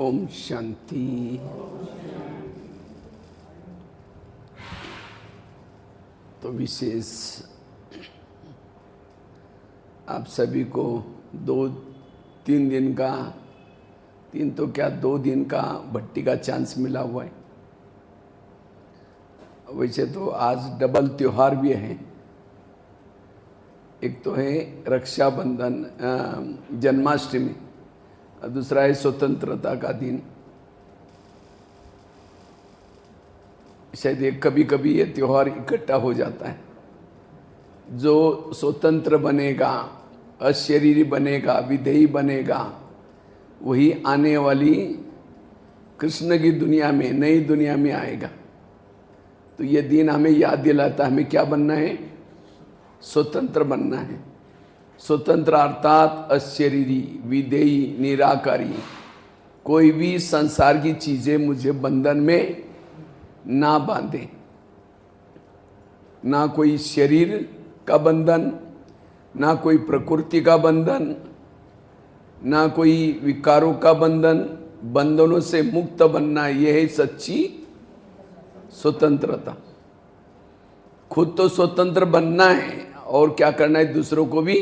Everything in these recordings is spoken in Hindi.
ओम शांति। तो विशेष आप सभी को 2-3 दिन का, 3 तो क्या 2 दिन का भट्टी का चांस मिला हुआ है। वैसे तो आज डबल त्योहार भी है। एक तो है रक्षाबंधन, जन्माष्टमी, और दूसरा है स्वतंत्रता का दिन। शायद कभी कभी ये त्योहार इकट्ठा हो जाता है। जो स्वतंत्र बनेगा, अशरीरी बनेगा, विधेयी बनेगा, वही आने वाली कृष्ण की दुनिया में, नई दुनिया में आएगा। तो ये दिन हमें याद दिलाता है हमें क्या बनना है, स्वतंत्र बनना है। स्वतंत्र अर्थात अशरीरी, विधेयी, निराकारी। कोई भी संसार की चीजें मुझे बंधन में ना बांधे, ना कोई शरीर का बंधन, ना कोई प्रकृति का बंधन, ना कोई विकारों का बंधन। बंधनों से मुक्त बनना, यह है सच्ची स्वतंत्रता। खुद तो स्वतंत्र बनना है और क्या करना है, दूसरों को भी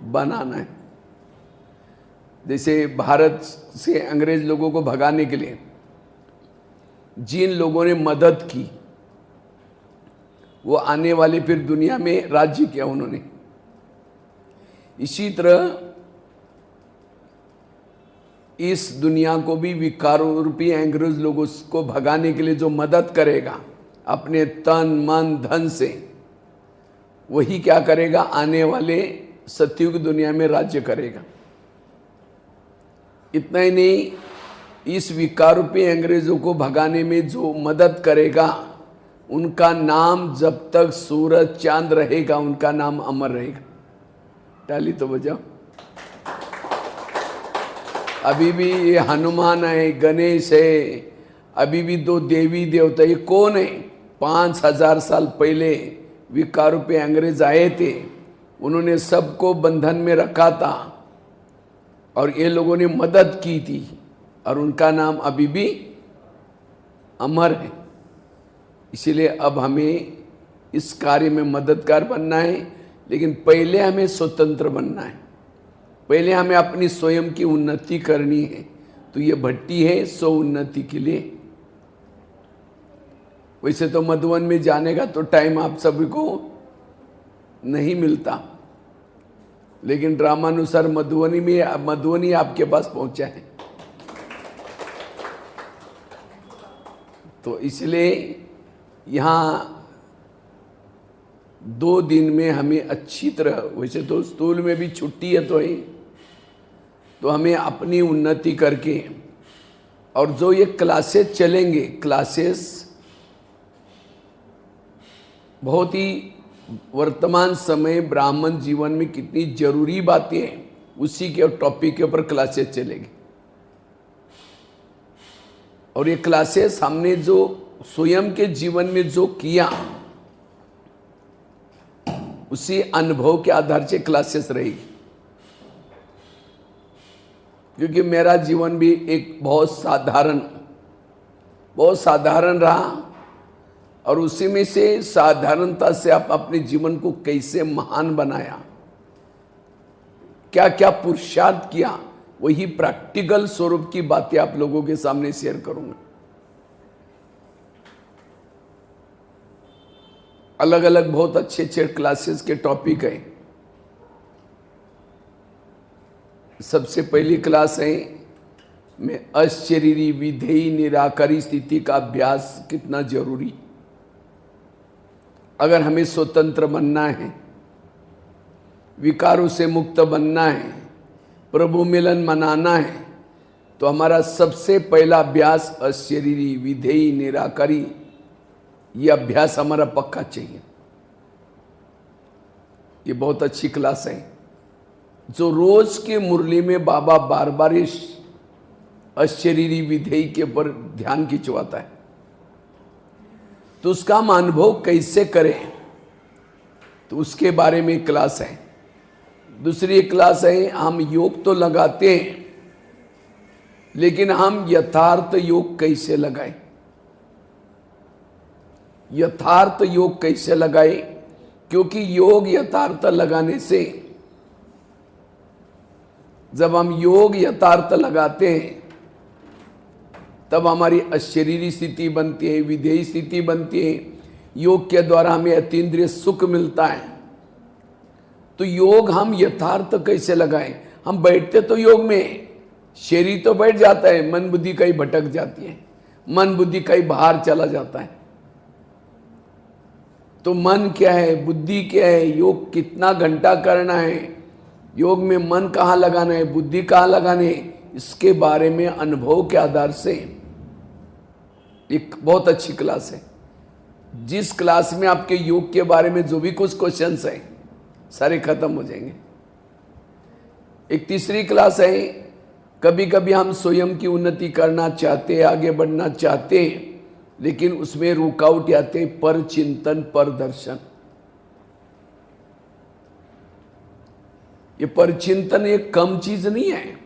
बनाना है। जैसे भारत से अंग्रेज लोगों को भगाने के लिए जिन लोगों ने मदद की, वो आने वाले फिर दुनिया में राज्य किया उन्होंने। इसी तरह इस दुनिया को भी विकारों रूपी अंग्रेज लोगों को भगाने के लिए जो मदद करेगा अपने तन मन धन से, वही क्या करेगा, आने वाले सतयुग दुनिया में राज्य करेगा। इतना ही नहीं, इस विकार रूपी अंग्रेजों को भगाने में जो मदद करेगा, उनका नाम जब तक सूरज चांद रहेगा, उनका नाम अमर रहेगा। ताली तो बजाओ। अभी भी ये हनुमान है, गणेश है, अभी भी 2 देवी देवता, ये कौन है? 5000 साल पहले विकार रूपी अंग्रेज आए थे, उन्होंने सबको बंधन में रखा था और ये लोगों ने मदद की थी, और उनका नाम अभी भी अमर है। इसीलिए अब हमें इस कार्य में मददगार बनना है, लेकिन पहले हमें स्वतंत्र बनना है। पहले हमें अपनी स्वयं की उन्नति करनी है। तो ये भट्टी है स्व उन्नति के लिए। वैसे तो मधुवन में जाने का तो टाइम आप सभी को नहीं मिलता, लेकिन ड्रामानुसार मधुबनी आपके पास पहुंचा है। तो इसलिए यहाँ 2 दिन में हमें अच्छी तरह, वैसे तो स्कूल में भी छुट्टी है तो हमें अपनी उन्नति करके, और जो ये क्लासेस चलेंगे, क्लासेस बहुत ही वर्तमान समय ब्राह्मण जीवन में कितनी जरूरी बातें हैं, उसी के टॉपिक के ऊपर क्लासेस चलेंगे। और ये क्लासेस हमने जो स्वयं के जीवन में जो किया, उसी अनुभव के आधार से क्लासेस रहेगी। क्योंकि मेरा जीवन भी एक बहुत साधारण रहा, और उसी में से साधारणता से आप अपने जीवन को कैसे महान बनाया, क्या क्या पुरुषार्थ किया, वही प्रैक्टिकल स्वरूप की बातें आप लोगों के सामने शेयर करूंगा। अलग अलग बहुत अच्छे अच्छे क्लासेस के टॉपिक हैं। सबसे पहली क्लास है में अशरीरी, विधेयी, निराकारी स्थिति का अभ्यास कितना जरूरी। अगर हमें स्वतंत्र बनना है, विकारों से मुक्त बनना है, प्रभु मिलन मनाना है, तो हमारा सबसे पहला अभ्यास अशरीरी, विधेयी, निराकारी, ये अभ्यास हमारा पक्का चाहिए। ये बहुत अच्छी क्लास है, जो रोज के मुरली में बाबा बार बार इस अशरीरी, विधेयी के ऊपर ध्यान खिंचवाता है। तो उसका हम अनुभव कैसे करें, तो उसके बारे में क्लास है। दूसरी क्लास है, हम योग तो लगाते हैं, लेकिन हम यथार्थ योग कैसे लगाएं? यथार्थ योग कैसे लगाएं? क्योंकि योग यथार्थ लगाने से, जब हम योग यथार्थ लगाते हैं तब हमारी अशरीरी स्थिति बनती है, विधेयी स्थिति बनती है। योग के द्वारा हमें अतीन्द्रिय सुख मिलता है। तो योग हम यथार्थ कैसे लगाएं? हम बैठते तो योग में, शरीर तो बैठ जाता है, मन बुद्धि कहीं भटक जाती है, मन बुद्धि कहीं बाहर चला जाता है। तो मन क्या है, बुद्धि क्या है, योग कितना घंटा करना है, योग में मन कहाँ लगाना है, बुद्धि कहाँ लगाना है, इसके बारे में अनुभव के आधार से एक बहुत अच्छी क्लास है। जिस क्लास में आपके योग के बारे में जो भी कुछ क्वेश्चंस हैं सारे खत्म हो जाएंगे। एक तीसरी क्लास है, कभी कभी हम स्वयं की उन्नति करना चाहते हैं, आगे बढ़ना चाहते हैं, लेकिन उसमें रुकावट आते, पर चिंतन पर दर्शन। ये परचिंतन एक कम चीज नहीं है।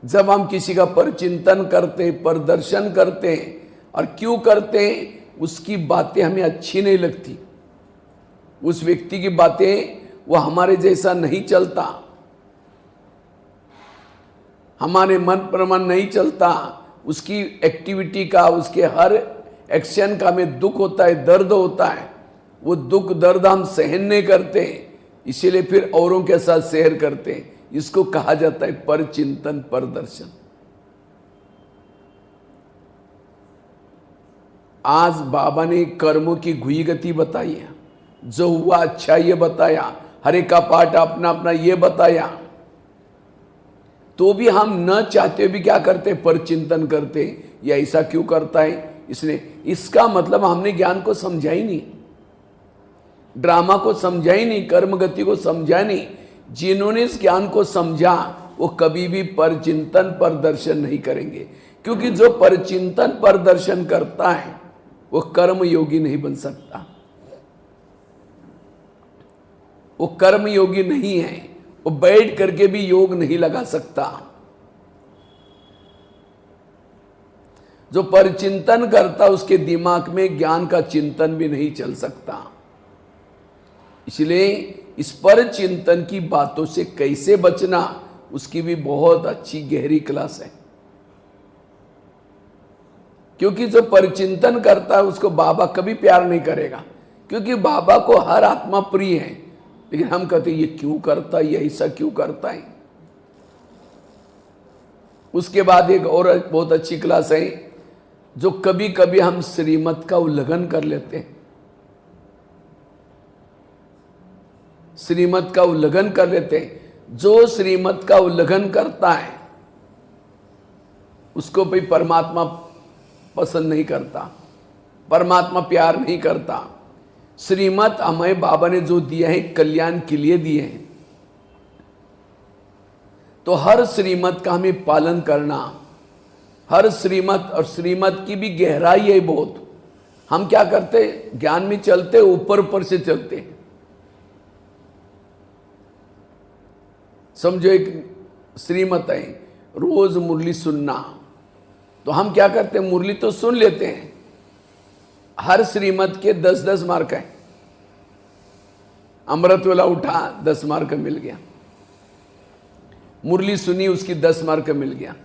जब हम किसी का परचिंतन करते, परदर्शन करते हैं, और क्यों करते हैं, उसकी बातें हमें अच्छी नहीं लगती, उस व्यक्ति की बातें वो हमारे जैसा नहीं चलता, हमारे मन प्रमाण नहीं चलता, उसकी एक्टिविटी का, उसके हर एक्शन का हमें दुख होता है, दर्द होता है। वो दुख दर्द हम सहन नहीं करते, इसीलिए फिर औरों के साथ शेयर करते हैं। इसको कहा जाता है परचिंतन परदर्शन। आज बाबा ने कर्मों की घुई गति बताई है, जो हुआ अच्छा ये बताया, हरे का पाठ अपना अपना ये बताया। तो भी हम न चाहते भी क्या करते, परचिंतन करते, या ऐसा क्यों करता है इसने। इसका मतलब हमने ज्ञान को समझा ही नहीं, ड्रामा को समझा ही नहीं, कर्म गति को समझा नहीं। जिन्होंने इस ज्ञान को समझा वो कभी भी परचिंतन परदर्शन नहीं करेंगे, क्योंकि जो परचिंतन परदर्शन करता है वो कर्म योगी नहीं बन सकता, वो कर्म योगी नहीं है, वो बैठ करके भी योग नहीं लगा सकता। जो परचिंतन करता उसके दिमाग में ज्ञान का चिंतन भी नहीं चल सकता। इसलिए इस पर चिंतन की बातों से कैसे बचना, उसकी भी बहुत अच्छी गहरी क्लास है। क्योंकि जो परचिंतन करता है उसको बाबा कभी प्यार नहीं करेगा, क्योंकि बाबा को हर आत्मा प्रिय है। लेकिन हम कहते हैं ये क्यों करता है, ये ऐसा क्यों करता है। उसके बाद एक और बहुत अच्छी क्लास है, जो कभी कभी हम श्रीमत का उल्लंघन कर लेते हैं, श्रीमत का उल्लंघन कर लेते हैं। जो श्रीमत का उल्लंघन करता है उसको भी परमात्मा पसंद नहीं करता, परमात्मा प्यार नहीं करता। श्रीमत हमें बाबा ने जो दिया है कल्याण के लिए दिए हैं, तो हर श्रीमत का हमें पालन करना, हर श्रीमत, और श्रीमत की भी गहराई है बहुत। हम क्या करते, ज्ञान में चलते ऊपर ऊपर से चलते। समझो एक श्रीमत है, रोज मुरली सुनना, तो हम क्या करते हैं, मुरली तो सुन लेते हैं, हर श्रीमत के 10-10 मार्क है। अमृत वाला उठा 10 मार्क मिल गया, मुरली सुनी उसकी 10 मार्क मिल गया,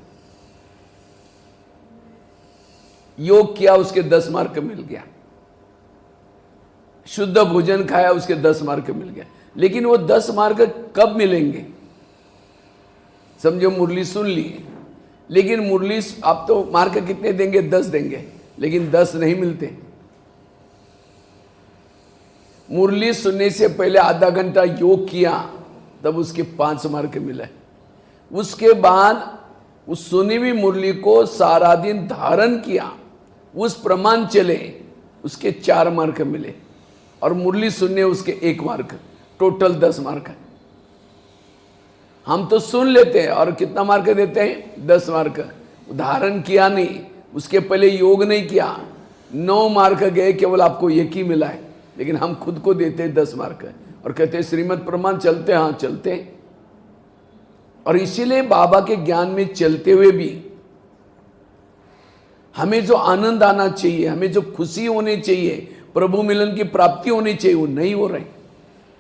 योग किया उसके 10 मार्क मिल गया, शुद्ध भोजन खाया उसके 10 मार्क मिल गया। लेकिन वो 10 मार्क कब मिलेंगे, समझो मुरली सुन ली, लेकिन मुरली आप तो मार्क कितने देंगे, 10 देंगे, लेकिन 10 नहीं मिलते। मुरली सुनने से पहले आधा घंटा योग किया तब उसके 5 मार्क मिले। उसके बाद उस सुनी हुई मुरली को सारा दिन धारण किया, उस प्रमाण चले, उसके 4 मार्क मिले, और मुरली सुनने उसके 1 मार्क, टोटल 10 मार्क है। हम तो सुन लेते हैं और कितना मार्क देते हैं, 10 मार्क। धारण किया नहीं, उसके पहले योग नहीं किया, 9 मार्क गए, केवल आपको 1 ही मिला है। लेकिन हम खुद को देते हैं 10 मार्क और कहते हैं श्रीमद प्रमाण चलते हैं। हाँ चलते हैं, और इसीलिए बाबा के ज्ञान में चलते हुए भी हमें जो आनंद आना चाहिए, हमें जो खुशी होनी चाहिए, प्रभु मिलन की प्राप्ति होनी चाहिए, वो नहीं हो रही,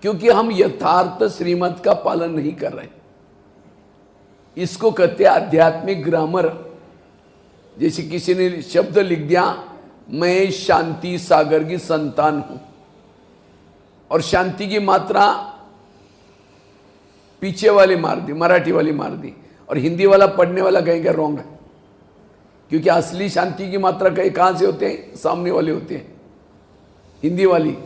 क्योंकि हम यथार्थ श्रीमत का पालन नहीं कर रहे। इसको कहते हैं आध्यात्मिक ग्रामर। जैसे किसी ने शब्द लिख दिया, मैं शांति सागर की संतान हूं, और शांति की मात्रा पीछे वाली मार दी, मराठी वाली मार दी, और हिंदी वाला पढ़ने वाला कहेंगे रॉन्ग है, क्योंकि असली शांति की मात्रा कहां से होते हैं? सामने वाले होते हैं, हिंदी वाली।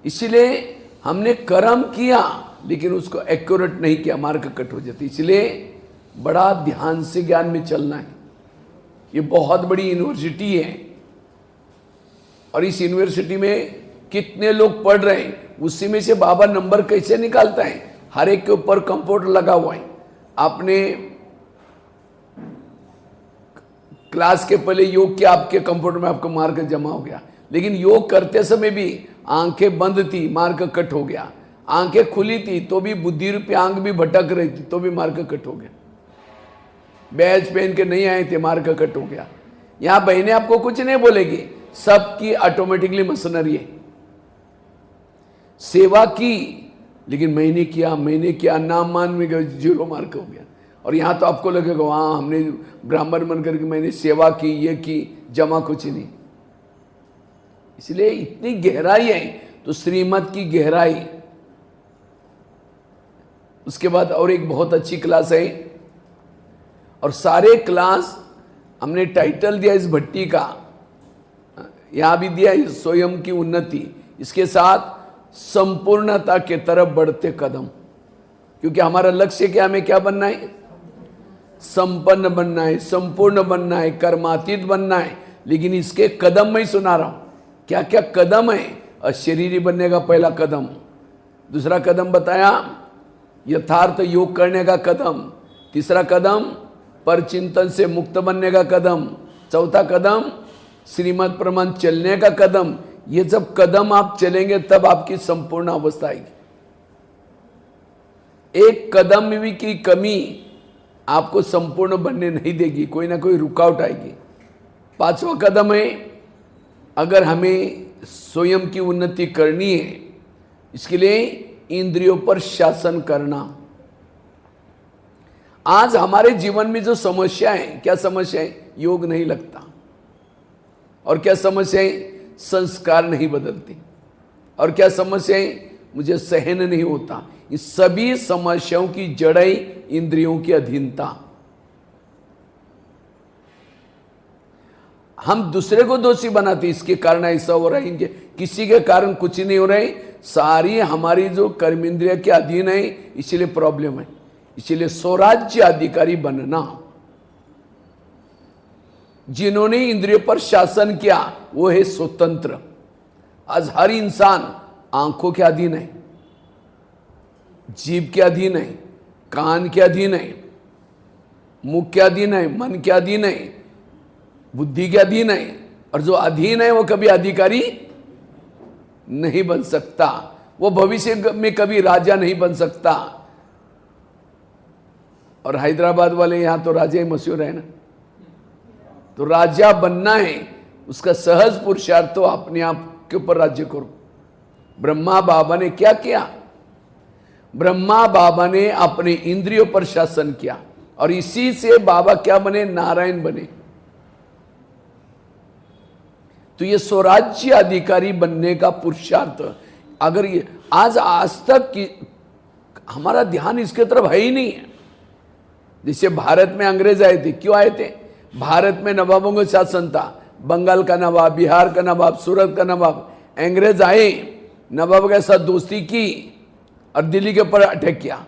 इसीलिए हमने कर्म किया लेकिन उसको एक्यूरेट नहीं किया, मार्क कट हो जाती। इसलिए बड़ा ध्यान से ज्ञान में चलना है। ये बहुत बड़ी यूनिवर्सिटी है, और इस यूनिवर्सिटी में कितने लोग पढ़ रहे हैं, उसी में से बाबा नंबर कैसे निकालता है? हर एक के ऊपर कंप्यूटर लगा हुआ है। आपने क्लास के पहले योग किया, आपके कंप्यूटर में आपका मार्क जमा हो गया, लेकिन योग करते समय भी आंखें बंद थी, मार्क कट हो गया। आंखें खुली थी तो भी बुद्धि रूपी आंख भी भटक रही थी, तो भी मार्क कट हो गया। बैज पहन के नहीं आए थे, मार्क कट हो गया। यहां बहनें आपको कुछ नहीं बोलेगी, सबकी ऑटोमेटिकली मशीनरी है। सेवा की, लेकिन मैंने किया, नाम मान में गए, 0 मार्क हो गया। और यहां तो आपको लगेगा वहां हमने ब्राह्मण बन करके मैंने सेवा की, ये की, जमा कुछ नहीं। इसलिए इतनी गहराई है, तो श्रीमत की गहराई। उसके बाद और एक बहुत अच्छी क्लास है, और सारे क्लास हमने टाइटल दिया इस भट्टी का, यहां भी दिया स्वयं की उन्नति, इसके साथ संपूर्णता के तरफ बढ़ते कदम। क्योंकि हमारा लक्ष्य क्या, हमें क्या बनना है? संपन्न बनना है, संपूर्ण बनना है, कर्मातीत बनना है। लेकिन इसके कदम मैं सुना रहा हूं, क्या क्या कदम है। अशरीरी बनने का पहला कदम, दूसरा कदम बताया यथार्थ योग करने का कदम, तीसरा कदम परचिंतन से मुक्त बनने का कदम, चौथा कदम श्रीमत प्रमाण चलने का कदम। ये जब कदम आप चलेंगे तब आपकी संपूर्ण अवस्था आएगी। एक कदम में की कमी आपको संपूर्ण बनने नहीं देगी, कोई ना कोई रुकावट आएगी। 5वां कदम है, अगर हमें स्वयं की उन्नति करनी है, इसके लिए इंद्रियों पर शासन करना। आज हमारे जीवन में जो समस्या है, क्या समस्या है? योग नहीं लगता। और क्या समस्या है? संस्कार नहीं बदलते। और क्या समस्या है? मुझे सहन नहीं होता। इस सभी समस्याओं की जड़ें इंद्रियों की अधीनता। हम दूसरे को दोषी बनाते, इसके कारण ऐसा हो रहा है, इनके किसी के कारण कुछ नहीं हो रहा है, सारी हमारी जो कर्मेंद्रिय के अधीन है, इसीलिए प्रॉब्लम है। इसीलिए स्वराज्य अधिकारी बनना। जिन्होंने इंद्रियों पर शासन किया वो है स्वतंत्र। आज हर इंसान आंखों के अधीन है, जीभ के अधीन है, कान के अधीन है, मुख के अधीन है, मन के अधीन है, बुद्धि के अधीन है। और जो अधीन है वो कभी अधिकारी नहीं बन सकता, वो भविष्य में कभी राजा नहीं बन सकता। और हैदराबाद वाले यहां तो राजा ही मशहूर है ना, तो राजा बनना है, उसका सहज पुरुषार्थ तो अपने आप के ऊपर राज्य करो। ब्रह्मा बाबा ने क्या किया? ब्रह्मा बाबा ने अपने इंद्रियों पर शासन किया, और इसी से बाबा क्या बने? नारायण बने। तो ये स्वराज्य अधिकारी बनने का पुरुषार्थ, अगर ये आज तक की हमारा ध्यान इसके तरफ है ही नहीं है। जैसे भारत में अंग्रेज आए थे, क्यों आए थे? भारत में नवाबों का शासन था, बंगाल का नवाब, बिहार का नवाब, सूरत का नवाब। अंग्रेज आए, नवाब के साथ दोस्ती की और दिल्ली के ऊपर अटैक किया,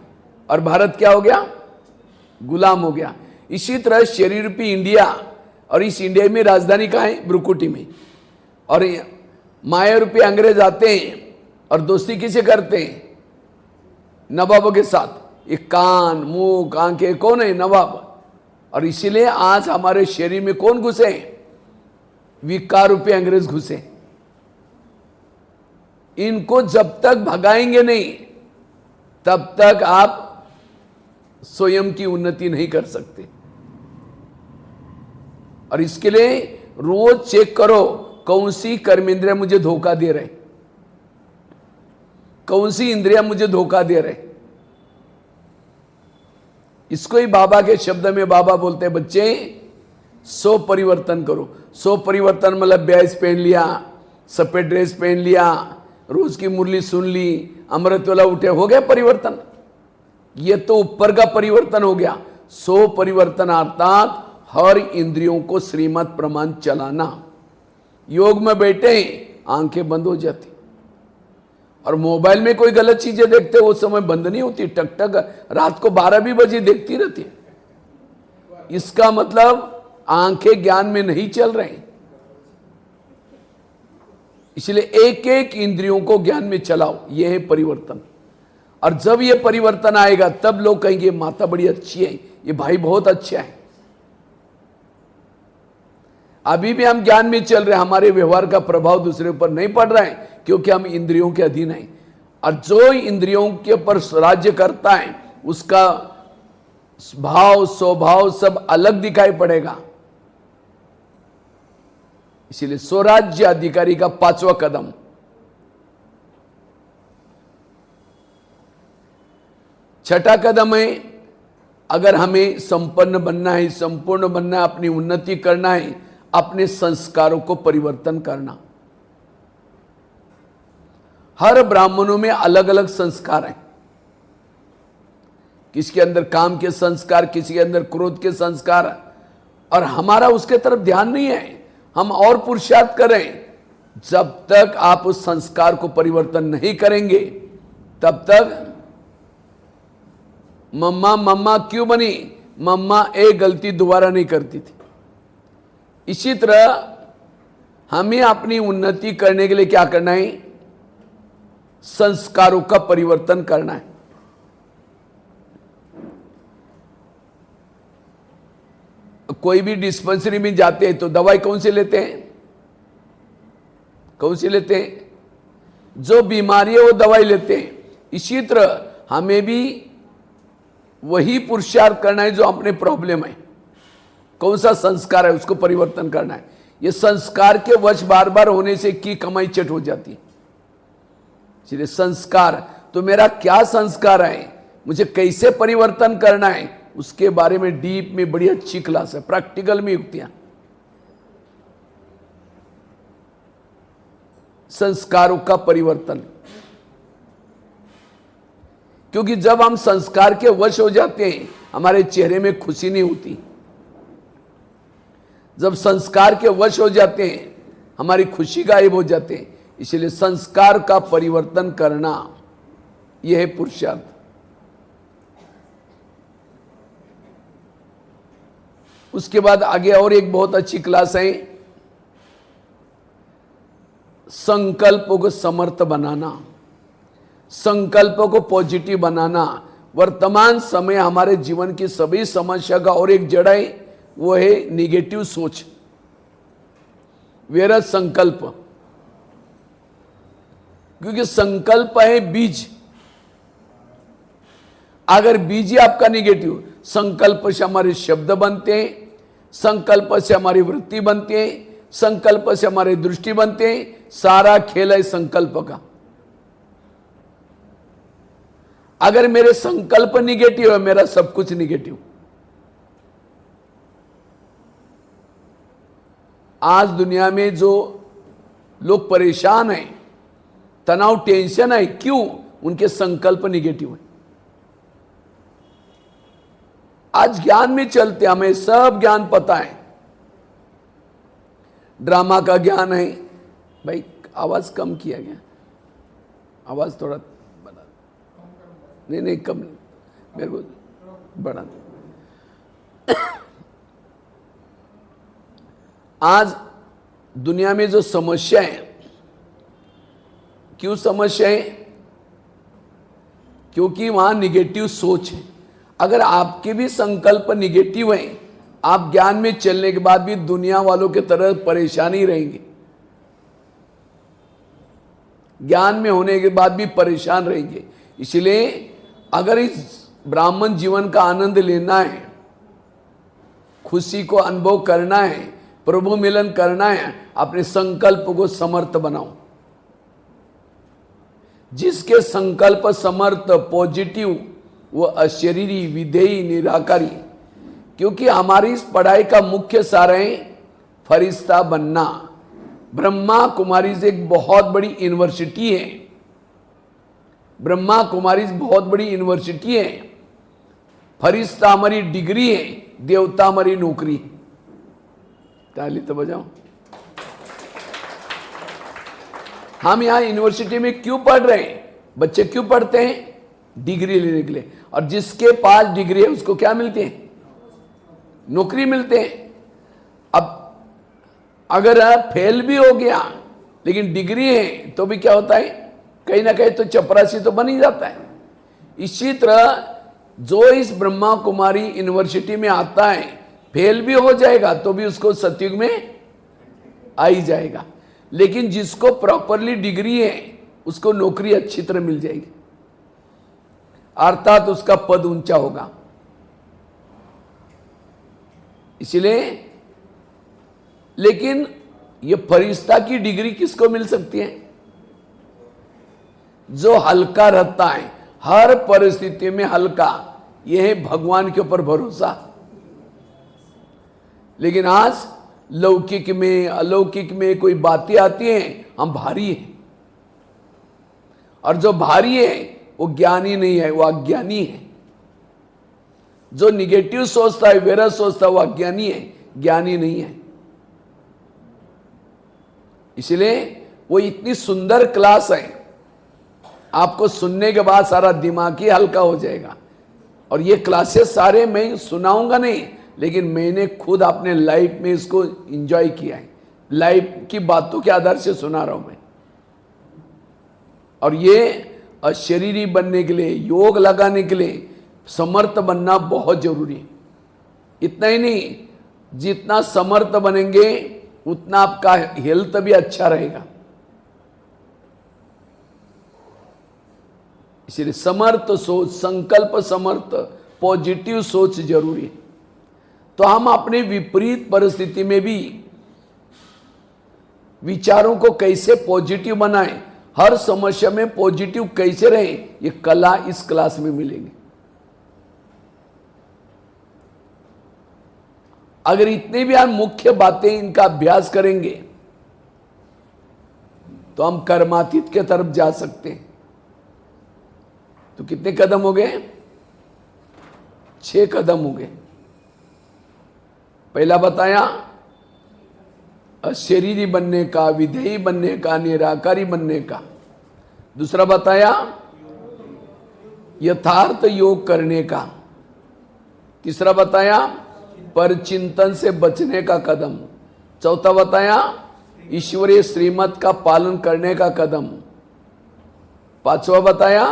और भारत क्या हो गया? गुलाम हो गया। इसी तरह शरीर रूपी इंडिया, और इस इंडिया में राजधानी कहाँ है? ब्रुकुटी में। और माया रूपी अंग्रेज आते हैं और दोस्ती किसे करते हैं? नवाबों के साथ। ये कान, मुंह, आंखें कौन है? नवाब। और इसीलिए आज हमारे शरीर में कौन घुसे? विकार रूपी अंग्रेज घुसे। इनको जब तक भगाएंगे नहीं, तब तक आप स्वयं की उन्नति नहीं कर सकते। और इसके लिए रोज चेक करो कौन सी कर्मेंद्रिया मुझे धोखा दे रहे, कौन सी इंद्रिया मुझे धोखा दे रहे। इसको ही बाबा के शब्द में बाबा बोलते हैं, बच्चे सो परिवर्तन करो। सो परिवर्तन मतलब ब्याज पहन लिया, सफेद ड्रेस पहन लिया, रोज की मुरली सुन ली, अमृत वाला उठे, हो गया परिवर्तन। ये तो ऊपर का परिवर्तन हो गया। सो परिवर्तन अर्थात हर इंद्रियों को श्रीमत प्रमाण चलाना। योग में बैठे आंखें बंद हो जाती, और मोबाइल में कोई गलत चीजें देखते वो समय बंद नहीं होती, टक टक रात को 12 भी बजे देखती रहती। इसका मतलब आंखें ज्ञान में नहीं चल रही। इसलिए एक एक इंद्रियों को ज्ञान में चलाओ, यह है परिवर्तन। और जब यह परिवर्तन आएगा तब लोग कहेंगे माता बड़ी अच्छी है, ये भाई बहुत अच्छा है। अभी भी हम ज्ञान में चल रहे हैं, हमारे व्यवहार का प्रभाव दूसरे ऊपर नहीं पड़ रहा है, क्योंकि हम इंद्रियों के अधीन हैं। और जो इंद्रियों के ऊपर राज्य करता है उसका भाव स्वभाव सब अलग दिखाई पड़ेगा। इसीलिए स्वराज्य अधिकारी का 5वां कदम, छठा कदम है, अगर हमें संपन्न बनना है, संपूर्ण बनना है, अपनी उन्नति करना है, अपने संस्कारों को परिवर्तन करना। हर ब्राह्मणों में अलग अलग संस्कार हैं। किसी के अंदर काम के संस्कार, किसी के अंदर क्रोध के संस्कार, और हमारा उसके तरफ ध्यान नहीं है। हम और पुरुषार्थ करें, जब तक आप उस संस्कार को परिवर्तन नहीं करेंगे तब तक मम्मा मम्मा क्यों बनी, मम्मा एक गलती दोबारा नहीं करती थी। इसी तरह हमें अपनी उन्नति करने के लिए क्या करना है, संस्कारों का परिवर्तन करना है। कोई भी डिस्पेंसरी में जाते हैं तो दवाई कौन सी लेते हैं, कौन सी लेते हैं, जो बीमारी है वो दवाई लेते हैं। इसी तरह हमें भी वही पुरुषार्थ करना है जो अपने प्रॉब्लम है, कौन सा संस्कार है उसको परिवर्तन करना है। ये संस्कार के वश बार बार होने से की कमाई चट हो जाती है। इसलिए संस्कार, तो मेरा क्या संस्कार है, मुझे कैसे परिवर्तन करना है, उसके बारे में डीप में बड़ी अच्छी क्लास है, प्रैक्टिकल में युक्तियां। संस्कारों का परिवर्तन, क्योंकि जब हम संस्कार के वश हो जाते हैं हमारे चेहरे में खुशी नहीं होती। जब संस्कार के वश हो जाते हैं हमारी खुशी गायब हो जाते हैं। इसलिए संस्कार का परिवर्तन करना यह है पुरुषार्थ। उसके बाद आगे और एक बहुत अच्छी क्लास है, संकल्पों को समर्थ बनाना, संकल्पों को पॉजिटिव बनाना। वर्तमान समय हमारे जीवन की सभी समस्या का और एक जड़ है, वो है निगेटिव सोच, व्यर्थ संकल्प। क्योंकि संकल्प है बीज, अगर बीज ही आपका निगेटिव, संकल्प से हमारे शब्द बनते हैं, संकल्प से हमारी वृत्ति बनती है, संकल्प से हमारी दृष्टि बनते हैं। सारा खेल है संकल्प का। अगर मेरे संकल्प निगेटिव है, मेरा सब कुछ निगेटिव। आज दुनिया में जो लोग परेशान हैं, तनाव टेंशन है, क्यों? उनके संकल्प निगेटिव है। आज ज्ञान में चलते, हमें सब ज्ञान पता है, ड्रामा का ज्ञान है। भाई आवाज कम किया गया, आवाज थोड़ा बढ़ा, नहीं कम नहीं, मेरे को बढ़ा। आज दुनिया में जो समस्या है, क्यों समस्या है? क्योंकि वहां निगेटिव सोच है। अगर आपके भी संकल्प निगेटिव हैं, आप ज्ञान में चलने के बाद भी दुनिया वालों की तरह परेशानी रहेंगे, ज्ञान में होने के बाद भी परेशान रहेंगे। इसलिए अगर इस ब्राह्मण जीवन का आनंद लेना है, खुशी को अनुभव करना है, प्रभु मिलन करना है, अपने संकल्प को समर्थ बनाओ। जिसके संकल्प समर्थ पॉजिटिव, वो अशरीरी, विधेयी, निराकारी। क्योंकि हमारी इस पढ़ाई का मुख्य सार है फरिश्ता बनना। ब्रह्मा कुमारीज एक बहुत बड़ी यूनिवर्सिटी है। ब्रह्मा कुमारीज बहुत बड़ी यूनिवर्सिटी है। फरिश्ता हमारी डिग्री है, देवता हमारी नौकरी। ताली तो बजाओ। हम यहां यूनिवर्सिटी में क्यों पढ़ रहे हैं? बच्चे क्यों पढ़ते हैं? डिग्री लेने के लिए। और जिसके पास डिग्री है उसको क्या मिलते हैं? नौकरी मिलते हैं। अब अगर फेल भी हो गया लेकिन डिग्री है तो भी क्या होता है? कहीं ना कहीं तो चपरासी तो बन ही जाता है। इसी तरह जो इस ब्रह्मा कुमारी यूनिवर्सिटी में आता है, फेल भी हो जाएगा तो भी उसको सतयुग में आ ही जाएगा। लेकिन जिसको प्रॉपरली डिग्री है उसको नौकरी अच्छी तरह मिल जाएगी, अर्थात उसका पद ऊंचा होगा। इसलिए, लेकिन ये फरिश्ता की डिग्री किसको मिल सकती है? जो हल्का रहता है, हर परिस्थिति में हल्का। यह है भगवान के ऊपर भरोसा। लेकिन आज लौकिक में, अलौकिक में कोई बातें आती हैं, हम भारी हैं। और जो भारी है वो ज्ञानी नहीं है, वो अज्ञानी है। जो निगेटिव सोचता है, वेरस सोचता है, वो अज्ञानी है, ज्ञानी नहीं है। इसलिए वो इतनी सुंदर क्लास है, आपको सुनने के बाद सारा दिमाग ही हल्का हो जाएगा। और ये क्लासेस सारे मैं सुनाऊंगा नहीं, लेकिन मैंने खुद अपने लाइफ में इसको एंजॉय किया है। लाइफ की बातों के आधार से सुना रहा हूं मैं। और ये अशरीरी बनने के लिए, योग लगाने के लिए समर्थ बनना बहुत जरूरी है। इतना ही नहीं, जितना समर्थ बनेंगे उतना आपका हेल्थ भी अच्छा रहेगा। इसलिए समर्थ सोच, संकल्प समर्थ, पॉजिटिव सोच जरूरी है। तो हम अपने विपरीत परिस्थिति में भी विचारों को कैसे पॉजिटिव बनाएं, हर समस्या में पॉजिटिव कैसे रहें, ये कला इस क्लास में मिलेंगे। अगर इतने भी हम मुख्य बातें इनका अभ्यास करेंगे तो हम कर्मातीत के तरफ जा सकते हैं। तो कितने कदम हो गए? 6 कदम हो गए। पहला बताया अशरीरी बनने का, विधेयी बनने का, निराकारी बनने का। दूसरा बताया यथार्थ योग करने का। तीसरा बताया परचिंतन से बचने का कदम। चौथा बताया ईश्वरीय श्रीमत का पालन करने का कदम। पांचवा बताया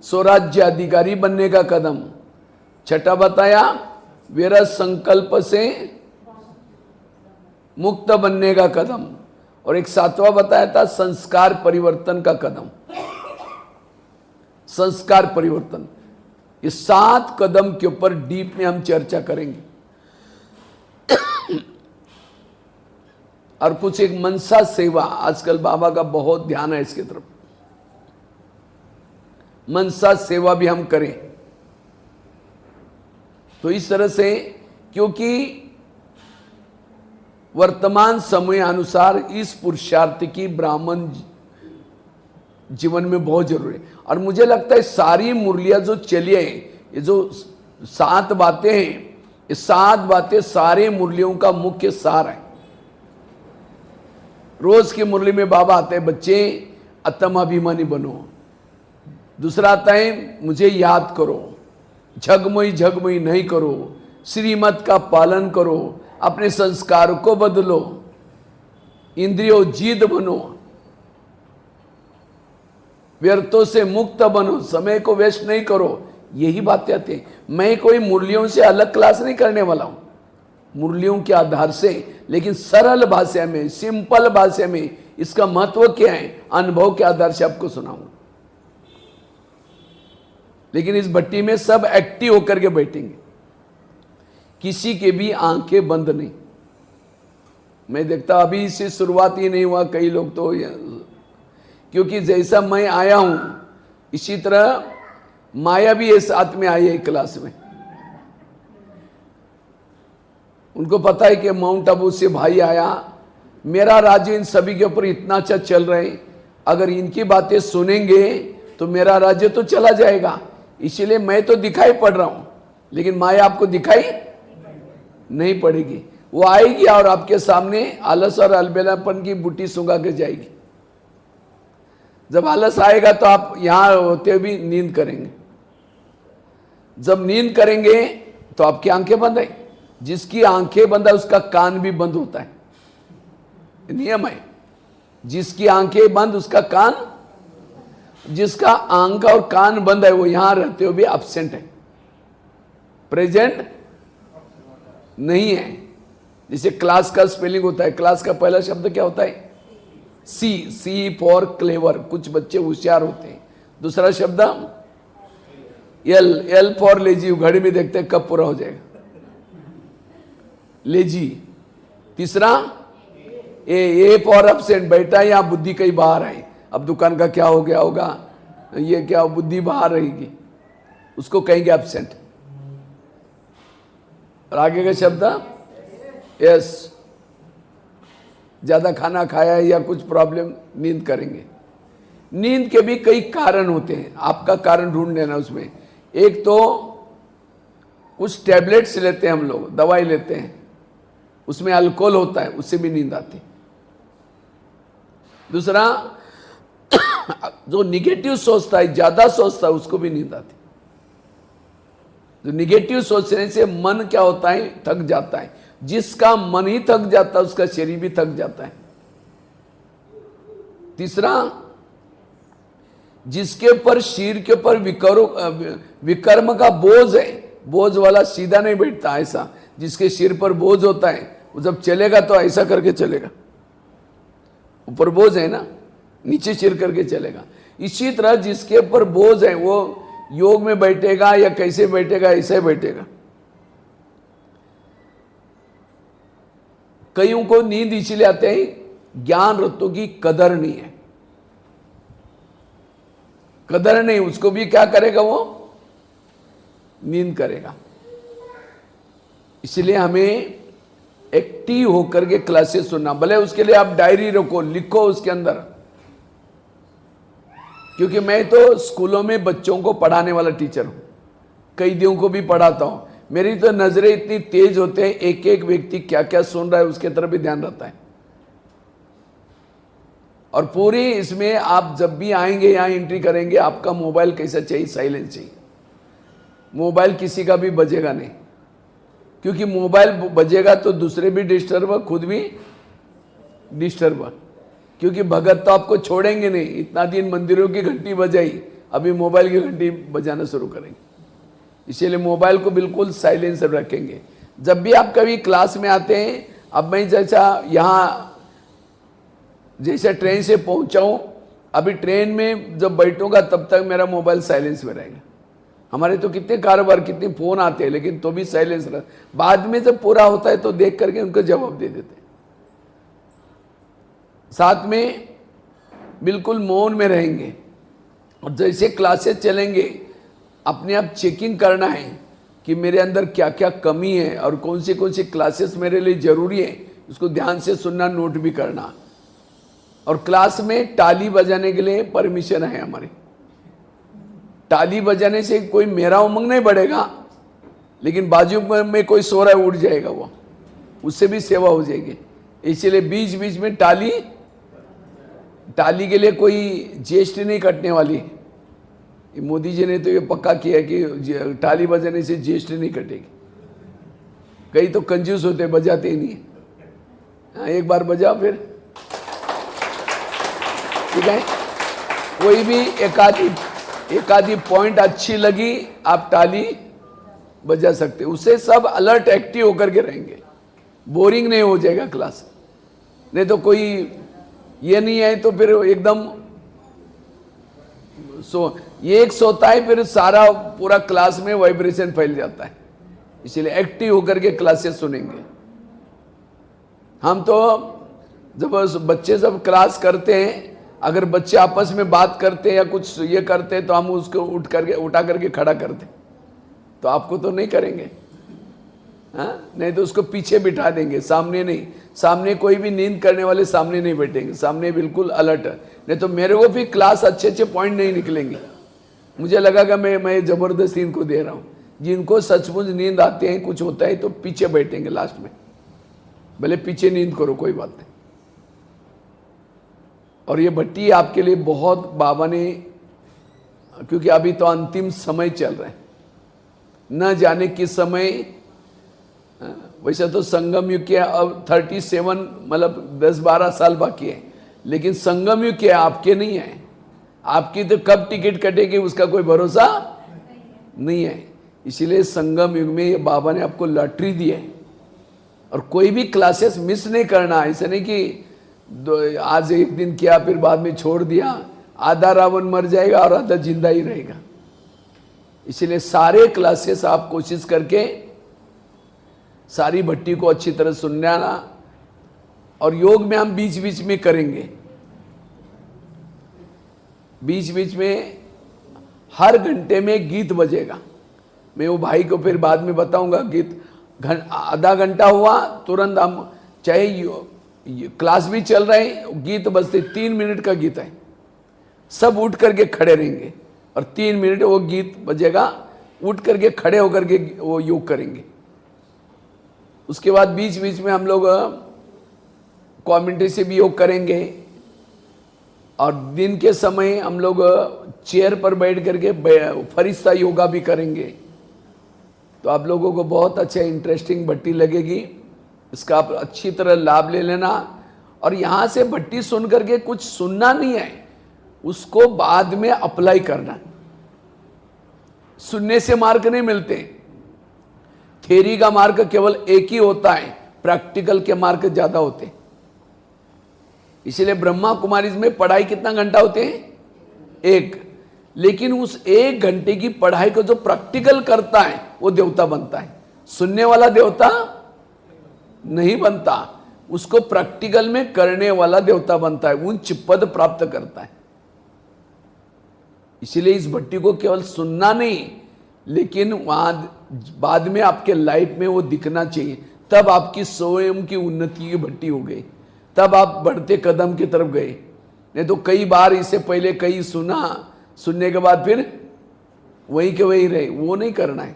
स्वराज्य अधिकारी बनने का कदम। छठा बताया विरत संकल्प से मुक्त बनने का कदम। और एक सातवां बताया था संस्कार परिवर्तन का कदम। संस्कार परिवर्तन, ये 7 कदम के ऊपर डीप में हम चर्चा करेंगे। और कुछ एक मनसा सेवा, आजकल बाबा का बहुत ध्यान है इसकी तरफ। मनसा सेवा भी हम करें। तो इस तरह से, क्योंकि वर्तमान समय अनुसार इस पुरुषार्थ की ब्राह्मण जीवन में बहुत जरूरी है। और मुझे लगता है सारी मुरलियां जो चली है, ये जो 7 बातें हैं, ये 7 बातें सारे मुरलियों का मुख्य सार है। रोज की मुरली में बाबा आते हैं, बच्चे आत्माभिमानी बनो। दूसरा आता है मुझे याद करो, झगमोई झगमोई नहीं करो, श्रीमत का पालन करो, अपने संस्कार को बदलो, इंद्रियों जीत बनो, व्यर्थों से मुक्त बनो, समय को वेस्ट नहीं करो। यही बातें आती हैं। मैं कोई मुरलियों से अलग क्लास नहीं करने वाला हूं, मुरलियों के आधार से, लेकिन सरल भाषा में, सिंपल भाषा में इसका महत्व क्या है, अनुभव के आधार से आपको सुनाऊंगा। लेकिन इस भट्टी में सब एक्टिव होकर के बैठेंगे, किसी के भी आंखें बंद नहीं। मैं देखता अभी से शुरुआत ही नहीं हुआ, कई लोग तो क्योंकि जैसा मैं आया हूं इसी तरह माया भी इस साथ में आई है क्लास में। उनको पता है कि माउंट आबू से भाई आया, मेरा राज्य इन सभी के ऊपर इतना अच्छा चल रहा है, अगर इनकी बातें सुनेंगे तो मेरा राज्य तो चला जाएगा। इसीलिए मैं तो दिखाई पड़ रहा हूं, लेकिन माया आपको दिखाई नहीं पड़ेगी। वो आएगी और आपके सामने आलस और अलबेलापन की बूटी सुंगा के जाएगी। जब आलस आएगा तो आप यहां होते भी नींद करेंगे। जब नींद करेंगे तो आपकी आंखें बंद है। जिसकी आंखें बंद है उसका कान भी बंद होता है, नियम है। जिसकी आंखें बंद उसका कान, जिसका आंख और कान बंद है वो यहां रहते हुए भी एब्सेंट है, प्रेजेंट नहीं है। जैसे क्लास का स्पेलिंग होता है, क्लास का पहला शब्द क्या होता है? सी, सी फॉर क्लेवर, कुछ बच्चे होशियार होते हैं। दूसरा शब्द एल, एल फॉर लेजी, घड़ी में देखते हैं कब पूरा हो जाएगा, लेजी। तीसरा ए फॉर एब्सेंट, बैठा या बुद्धि कहीं बाहर है, अब दुकान का क्या हो गया होगा, ये क्या बुद्धि बाहर रहेगी, उसको कहेंगे एब्सेंट। और आगे का शब्द यस, ज्यादा खाना खाया है या कुछ प्रॉब्लम, नींद करेंगे। नींद के भी कई कारण होते हैं, आपका कारण ढूंढ लेना उसमें। एक तो कुछ टैबलेट्स लेते हैं हम लोग, दवाई लेते हैं, उसमें अल्कोहल होता है, उससे भी नींद आती है। दूसरा जो निगेटिव सोचता है, ज्यादा सोचता है, उसको भी नींद आती है। जो निगेटिव सोचने से मन क्या होता है, थक जाता है। जिसका मन ही थक जाता है उसका शरीर भी थक जाता है। तीसरा, जिसके ऊपर शरीर के ऊपर विकर्म का बोझ है, बोझ वाला सीधा नहीं बैठता, ऐसा जिसके सिर पर बोझ होता है वो जब चलेगा तो ऐसा करके चलेगा, ऊपर बोझ है ना, नीचे सिर करके चलेगा। इसी तरह जिसके ऊपर बोझ है वो योग में बैठेगा या कैसे बैठेगा, ऐसे बैठेगा। कईयों को नींद इसीलिए आते हैं, ज्ञान रत्नों की कदर नहीं है, कदर नहीं, उसको भी क्या करेगा, वो नींद करेगा। इसलिए हमें एक्टिव होकर के क्लासेस सुनना, भले उसके लिए आप डायरी रखो, लिखो उसके अंदर। क्योंकि मैं तो स्कूलों में बच्चों को पढ़ाने वाला टीचर हूं, कैदियों को भी पढ़ाता हूं। मेरी तो नजरें इतनी तेज होते हैं, एक एक व्यक्ति क्या क्या सुन रहा है उसके तरफ भी ध्यान रहता है। और पूरी इसमें आप जब भी आएंगे, यहां एंट्री करेंगे, आपका मोबाइल कैसा चाहिए, साइलेंट चाहिए। मोबाइल किसी का भी बजेगा नहीं, क्योंकि मोबाइल बजेगा तो दूसरे भी डिस्टर्ब, खुद भी डिस्टर्ब। क्योंकि भगत तो आपको छोड़ेंगे नहीं, इतना दिन मंदिरों की घंटी बजाई, अभी मोबाइल की घंटी बजाना शुरू करेंगे। इसीलिए मोबाइल को बिल्कुल साइलेंस रखेंगे। जब भी आप कभी क्लास में आते हैं, अब मैं जैसा यहाँ जैसे ट्रेन से पहुंचा हूं, अभी ट्रेन में जब बैठूंगा तब तक मेरा मोबाइल साइलेंस में रहेगा। हमारे तो कितने कारोबार, कितने फोन आते हैं, लेकिन तो भी साइलेंस रह, बाद में जब पूरा होता है तो देख करके उनको जवाब दे देते हैं। साथ में बिल्कुल मौन में रहेंगे। और जैसे क्लासेस चलेंगे, अपने आप चेकिंग करना है कि मेरे अंदर क्या क्या कमी है और कौन सी क्लासेस मेरे लिए जरूरी है, उसको ध्यान से सुनना, नोट भी करना। और क्लास में ताली बजाने के लिए परमिशन है हमारी। ताली बजाने से कोई मेरा उमंग नहीं बढ़ेगा, लेकिन बाजू में कोई सो रहा है उठ जाएगा, वो उससे भी सेवा हो जाएगी। इसलिए बीच बीच में ताली के लिए कोई जीएसटी नहीं कटने वाली। मोदी जी ने तो ये पक्का किया कि ताली बजाने से जीएसटी नहीं कटेगी। कई तो कंजूस होते, बजाते ही नहीं। हाँ, एक बार बजाओ फिर ठीक है। कोई भी एक आधी पॉइंट अच्छी लगी, आप ताली बजा सकते, उससे सब अलर्ट एक्टिव होकर के रहेंगे, बोरिंग नहीं हो जाएगा क्लास। नहीं तो कोई ये नहीं है तो फिर एकदम ये एक सोता है, फिर सारा पूरा क्लास में वाइब्रेशन फैल जाता है। इसीलिए एक्टिव होकर के क्लासेस सुनेंगे। हम तो जब बच्चे जब क्लास करते हैं, अगर बच्चे आपस में बात करते हैं या कुछ ये करते हैं तो हम उसको उठा करके खड़ा करते, तो आपको तो नहीं करेंगे, हाँ? नहीं तो उसको पीछे बिठा देंगे, सामने नहीं। सामने कोई भी नींद करने वाले सामने नहीं बैठेंगे, सामने बिल्कुल अलर्ट। नहीं तो मेरे को भी क्लास अच्छे पॉइंट नहीं निकलेंगे। मुझे लगा कि मैं जबरदस्ती इनको दे रहा हूँ। जिनको सचमुच नींद आते हैं, कुछ होता है तो पीछे बैठेंगे लास्ट में, भले पीछे नींद करो, कोई बात नहीं। और ये भट्टी आपके लिए बहुत बाबा ने, क्योंकि अभी तो अंतिम समय चल रहा है, न जाने किस समय, वैसे तो संगम युग के अब 37 मतलब 10-12 साल बाकी है, लेकिन संगम युग के आपके नहीं है। आपकी तो कब टिकट कटेगी उसका कोई भरोसा नहीं है। इसीलिए संगम युग में ये बाबा ने आपको लॉटरी दी है, और कोई भी क्लासेस मिस नहीं करना। ऐसा नहीं कि आज एक दिन किया फिर बाद में छोड़ दिया, आधा रावण मर जाएगा और आधा जिंदा ही रहेगा। इसीलिए सारे क्लासेस आप कोशिश करके सारी भट्टी को अच्छी तरह सुनना। और योग में हम बीच बीच में करेंगे, बीच बीच में हर घंटे में गीत बजेगा। मैं वो भाई को फिर बाद में बताऊंगा। गीत आधा घंटा हुआ तुरंत हम, चाहे क्लास भी चल रहे हैं, गीत बजते 3 मिनट का गीत है, सब उठ करके खड़े रहेंगे और 3 मिनट वो गीत बजेगा, उठ करके खड़े होकर के वो योग करेंगे। उसके बाद बीच बीच में हम लोग कमेंट्री से भी योग करेंगे, और दिन के समय हम लोग चेयर पर बैठ करके फरिश्ता योगा भी करेंगे। तो आप लोगों को बहुत अच्छा इंटरेस्टिंग भट्टी लगेगी, इसका आप अच्छी तरह लाभ ले लेना। और यहाँ से भट्टी सुन करके कुछ सुनना नहीं है, उसको बाद में अप्लाई करना। सुनने से मार्क नहीं मिलते, थ्योरी का मार्क केवल एक ही होता है, प्रैक्टिकल के मार्क ज्यादा होते हैं। इसलिए ब्रह्मा कुमारीज में पढ़ाई कितना घंटा होते हैं? 1। लेकिन उस 1 घंटे की पढ़ाई को जो प्रैक्टिकल करता है वो देवता बनता है। सुनने वाला देवता नहीं बनता, उसको प्रैक्टिकल में करने वाला देवता बनता है, उच्च पद प्राप्त करता है। इसीलिए इस भट्टी को केवल सुनना नहीं, लेकिन वहां बाद में आपके लाइफ में वो दिखना चाहिए, तब आपकी स्वयं की उन्नति की भट्टी हो गई, तब आप बढ़ते कदम की तरफ गए। नहीं तो कई बार इससे पहले कई सुनने के बाद फिर वहीं के वहीं रहे, वो नहीं करना है।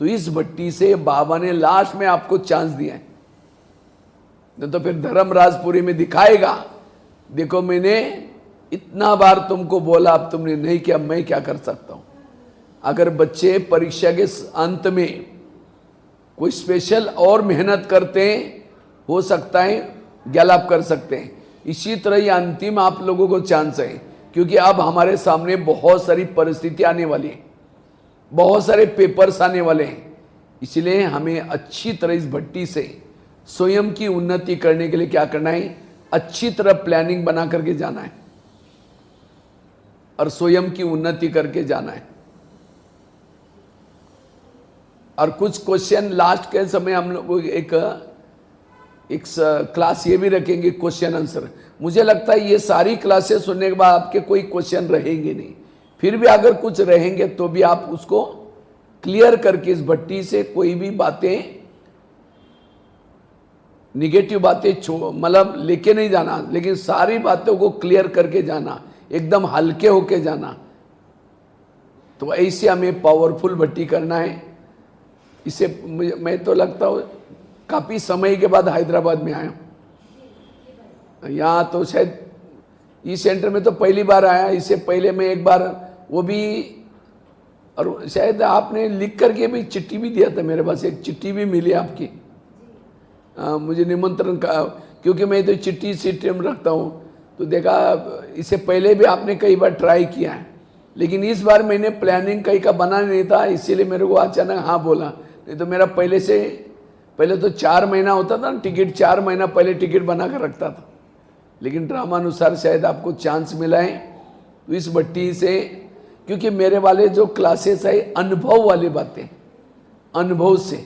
तो इस भट्टी से बाबा ने लास्ट में आपको चांस दिया है। नहीं तो फिर धर्मराजपुरी में दिखाएगा, देखो मैंने इतना बार तुमको बोला, अब तुमने नहीं किया, मैं क्या कर सकता हूं। अगर बच्चे परीक्षा के अंत में कोई स्पेशल और मेहनत करते हैं, हो सकता है गैलअप कर सकते हैं। इसी तरह ये अंतिम आप लोगों को चांस है, क्योंकि अब हमारे सामने बहुत सारी परिस्थिति आने वाली है, बहुत सारे पेपर्स आने वाले हैं। इसलिए हमें अच्छी तरह इस भट्टी से स्वयं की उन्नति करने के लिए क्या करना है, अच्छी तरह प्लानिंग बना करके जाना है और स्वयं की उन्नति करके जाना है। और कुछ क्वेश्चन लास्ट के समय हम लोग एक क्लास ये भी रखेंगे, क्वेश्चन आंसर। मुझे लगता है ये सारी क्लासेस सुनने के बाद आपके कोई क्वेश्चन रहेंगे नहीं, फिर भी अगर कुछ रहेंगे तो भी आप उसको क्लियर करके इस भट्टी से कोई भी बातें, निगेटिव बातें मतलब लेके नहीं जाना, लेकिन सारी बातों को क्लियर करके जाना, एकदम हल्के होके जाना। तो ऐसे हमें पावरफुल भट्टी करना है। इसे मैं तो लगता हूँ काफ़ी समय के बाद हैदराबाद में आया हूँ। यहाँ तो शायद इस सेंटर में तो पहली बार आया, इससे पहले मैं एक बार वो भी, और शायद आपने लिख करके भी चिट्ठी भी दिया था, मेरे पास एक चिट्ठी भी मिली आपकी, मुझे निमंत्रण का, क्योंकि मैं तो चिट्ठी सिस्टम रखता हूँ। तो देखा इससे पहले भी आपने कई बार ट्राई किया है, लेकिन इस बार मैंने प्लानिंग कहीं का बना नहीं था, इसीलिए मेरे को अचानक हाँ बोला। नहीं तो मेरा पहले तो 4 महीना होता था ना टिकट, 4 महीना पहले टिकट बना कर रखता था, लेकिन ड्रामा अनुसार शायद आपको चांस मिला है। तो इस भट्टी से क्योंकि मेरे वाले जो क्लासेस है अनुभव वाली बातें, अनुभव से,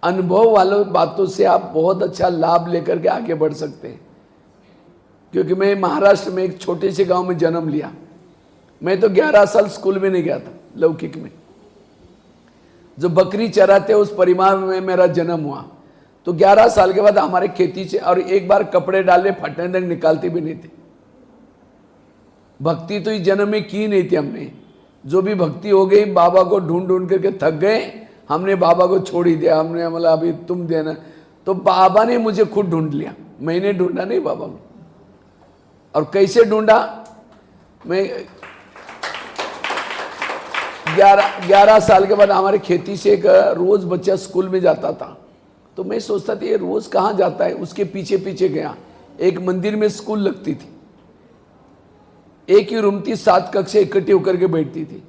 अनुभव वालों बातों से आप बहुत अच्छा लाभ लेकर के आगे बढ़ सकते हैं। क्योंकि मैं महाराष्ट्र में एक छोटे से गांव में जन्म लिया। मैं तो 11 साल स्कूल में नहीं गया था लौकिक में। जो बकरी चराते उस परिवार में मेरा जन्म हुआ। तो 11 साल के बाद हमारे खेती से, और एक बार कपड़े डाले फटने तक निकालते भी नहीं थे। भक्ति तो इस जन्म में की नहीं थी हमने। जो भी भक्ति हो गई, बाबा को ढूंढ ढूंढ करके थक गए, हमने बाबा को छोड़ ही दिया। हमने मतलब अभी तुम देना, तो बाबा ने मुझे खुद ढूंढ लिया, मैंने ढूंढा नहीं बाबा को। और कैसे ढूंढा, मैं 11 साल के बाद हमारे खेती से एक रोज बच्चा स्कूल में जाता था। तो मैं सोचता था ये रोज कहाँ जाता है, उसके पीछे पीछे गया। एक मंदिर में स्कूल लगती थी, एक ही रूम थी, 7 कक्षा इकट्ठी होकर के बैठती थी।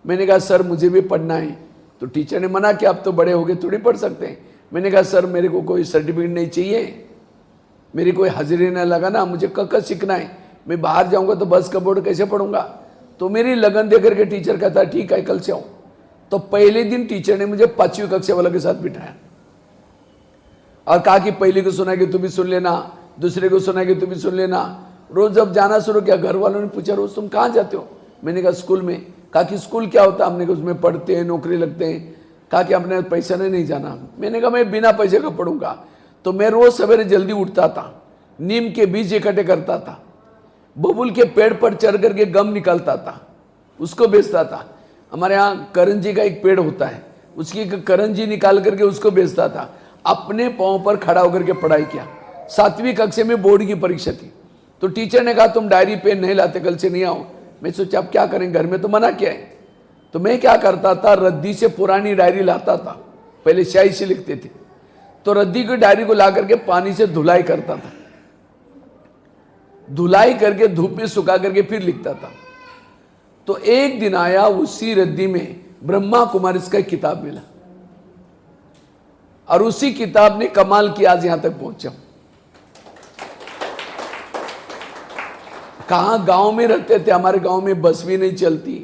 मैंने कहा सर मुझे भी पढ़ना है। तो टीचर ने मना किया, आप तो बड़े हो गए, थोड़ी पढ़ सकते हैं। मैंने कहा सर मेरे को कोई सर्टिफिकेट नहीं चाहिए, मेरी कोई हाजिरी न लगाना, मुझे कक्का सीखना है। मैं बाहर जाऊंगा तो बस का बोर्ड कैसे पढ़ूंगा। तो मेरी लगन दे करके टीचर कहता ठीक है कल से आओ। तो पहले दिन टीचर ने मुझे 5वीं कक्षा वालों के साथ बिठाया और कहा कि पहले को सुना कि तुम भी सुन लेना, दूसरे को सुना कि तुम भी सुन लेना। रोज जब जाना शुरू किया, घर वालों ने पूछा रोज तुम कहाँ जाते हो। मैंने कहा स्कूल में। कहा कि स्कूल क्या होता है। हमने कहा उसमें पढ़ते हैं, नौकरी लगते हैं। कहा कि अपने पैसा नहीं जाना। मैंने कहा मैं बिना पैसे का पढ़ूंगा। तो मैं रोज सवेरे जल्दी उठता था, नीम के बीज इकट्ठे करता था, बबुल के पेड़ पर चढ़ करके गम निकालता था, उसको बेचता था। हमारे यहाँ करंजी का एक पेड़ होता है, उसकी करंजी निकाल करके उसको बेचता था। अपने पाँव पर खड़ा होकर के पढ़ाई किया। 7वीं कक्षा में बोर्ड की परीक्षा थी। तो टीचर ने कहा तुम डायरी पेन नहीं लाते, कल से नहीं आओ। मैं सोचा अब क्या करें, घर में तो मना किया है। तो मैं क्या करता था, रद्दी से पुरानी डायरी लाता था, पहले स्याही से लिखते थे। तो रद्दी की डायरी को ला करके पानी से धुलाई करता था, धुलाई करके धूप में सुखा करके फिर लिखता था। तो एक दिन आया, उसी रद्दी में ब्रह्मा कुमारी का किताब मिला और उसी किताब ने कमाल किया, आज यहां तक पहुंचा। कहां गांव में रहते थे, हमारे गांव में बस भी नहीं चलती,